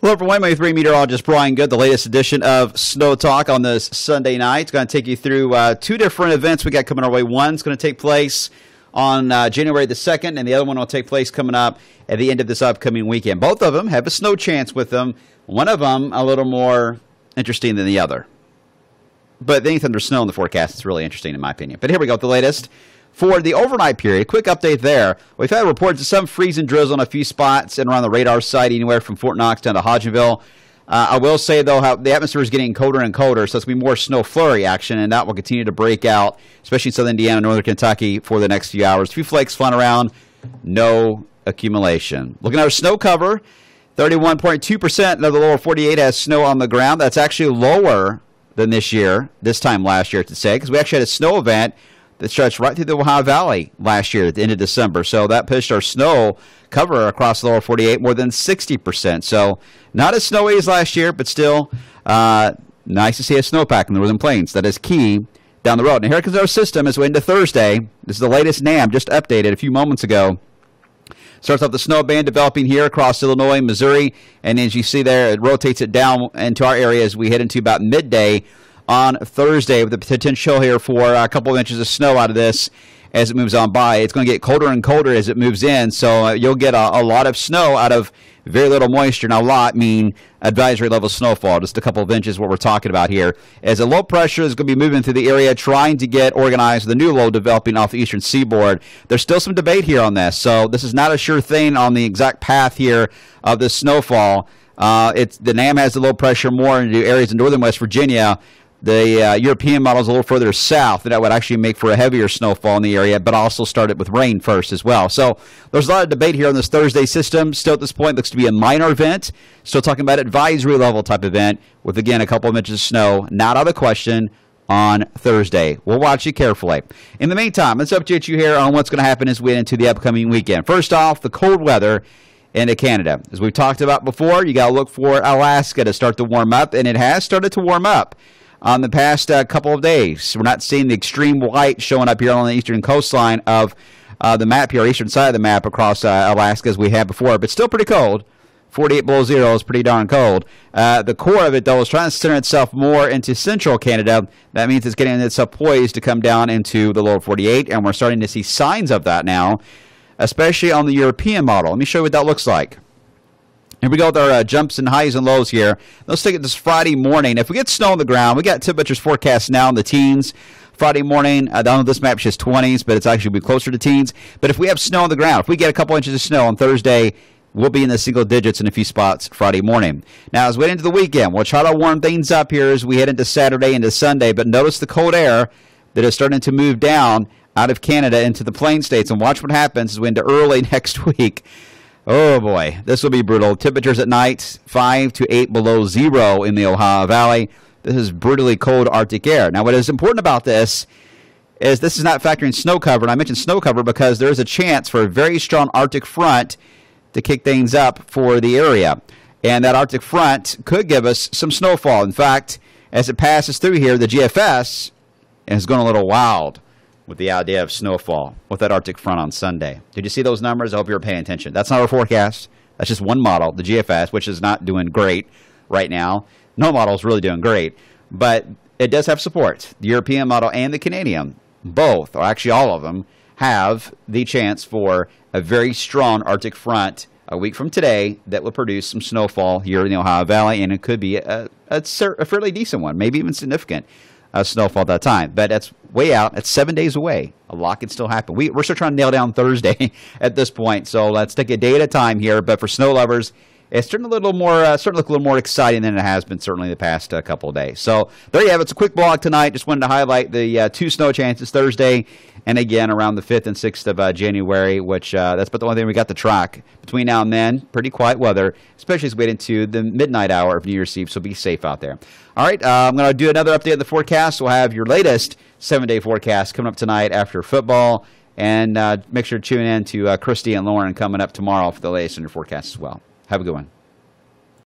Hello from Waymo 3 meteorologist Brian Good, the latest edition of Snow Talk on this Sunday night. It's going to take you through two different events we got coming our way. One's going to take place on January the 2nd, and the other one will take place coming up at the end of this upcoming weekend. Both of them have a snow chance with them. One of them a little more interesting than the other. But anytime there's snow in the forecast, it's really interesting in my opinion. But here we go with the latest. For the overnight period, quick update there. We've had reports of some freezing drizzle on a few spots and around the radar site, anywhere from Fort Knox down to Hodgenville. I will say, though, how the atmosphere is getting colder and colder, so it's going to be more snow flurry action, and that will continue to break out, especially in southern Indiana, northern Kentucky, for the next few hours. A few flakes flying around, no accumulation. Looking at our snow cover, 31.2% of the lower 48 has snow on the ground. That's actually lower than this time last year, to say, because we actually had a snow event that stretched right through the Ohio Valley last year at the end of December. So that pushed our snow cover across the lower 48 more than 60%. So not as snowy as last year, but still nice to see a snowpack in the northern plains. That is key down the road. And here comes our system as we into Thursday. This is the latest NAM, just updated a few moments ago. Starts off the snow band developing here across Illinois, Missouri. And as you see there, it rotates it down into our area as we head into about midday on Thursday, with the potential here for a couple of inches of snow out of this as it moves on by. It's going to get colder and colder as it moves in, so you'll get a lot of snow out of very little moisture. Now, a lot mean advisory level snowfall, just a couple of inches what we're talking about here. As a low pressure is going to be moving through the area, trying to get organized, the new low developing off the eastern seaboard. There's still some debate here on this, so this is not a sure thing on the exact path here of this snowfall. The NAM has the low pressure more into areas in northern West Virginia. The European model is a little further south, and that would actually make for a heavier snowfall in the area, but also started with rain first as well. So there's a lot of debate here on this Thursday system. Still at this point, looks to be a minor event. Still talking about advisory level type event with, again, a couple of inches of snow. Not out of the question on Thursday. We'll watch it carefully. In the meantime, let's update you here on what's going to happen as we head into the upcoming weekend. First off, the cold weather into Canada. As we've talked about before, you got to look for Alaska to start to warm up, and it has started to warm up on the past couple of days. We're not seeing the extreme white showing up here on the eastern coastline of the map here, eastern side of the map across Alaska as we had before, but still pretty cold. 48 below zero is pretty darn cold. The core of it, though, is trying to center itself more into central Canada. That means it's getting itself poised to come down into the lower 48, and we're starting to see signs of that now, especially on the European model. Let me show you what that looks like. Here we go with our jumps and highs and lows here. Let's take it this Friday morning. If we get snow on the ground, we got temperatures forecast now in the teens. Friday morning, I don't know if this map says 20s, but it's actually be closer to teens. But if we have snow on the ground, if we get a couple inches of snow on Thursday, we'll be in the single digits in a few spots Friday morning. Now, as we head into the weekend, we'll try to warm things up here as we head into Saturday into Sunday. But notice the cold air that is starting to move down out of Canada into the plain states. And watch what happens as we into early next week. Oh, boy, this will be brutal. Temperatures at night, 5 to 8 below zero in the Ohio Valley. This is brutally cold Arctic air. Now, what is important about this is not factoring snow cover. And I mentioned snow cover because there is a chance for a very strong Arctic front to kick things up for the area. And that Arctic front could give us some snowfall. In fact, as it passes through here, the GFS is going a little wild with the idea of snowfall with that Arctic front on Sunday. Did you see those numbers? I hope you were paying attention. That's not our forecast. That's just one model, the GFS, which is not doing great right now. No model is really doing great, but it does have support. The European model and the Canadian, both, or actually all of them, have the chance for a very strong Arctic front a week from today that will produce some snowfall here in the Ohio Valley, and it could be a fairly decent one, maybe even significant snowfall at that time. But that's way out. It's 7 days away. A lot can still happen. We're still trying to nail down Thursday at this point, so let's take a day at a time here. But for snow lovers, it's starting to look a little more exciting than it has been certainly the past couple of days. So there you have it. It's a quick blog tonight. Just wanted to highlight the two snow chances Thursday and again around the 5th and 6th of January, which that's about the only thing we got to track between now and then. Pretty quiet weather, especially as we get into the midnight hour of New Year's Eve, so be safe out there. All right, I'm going to do another update of the forecast. We'll have your latest 7-day forecast coming up tonight after football. And make sure to tune in to Christy and Lauren coming up tomorrow for the latest in your forecast as well. Have a good one.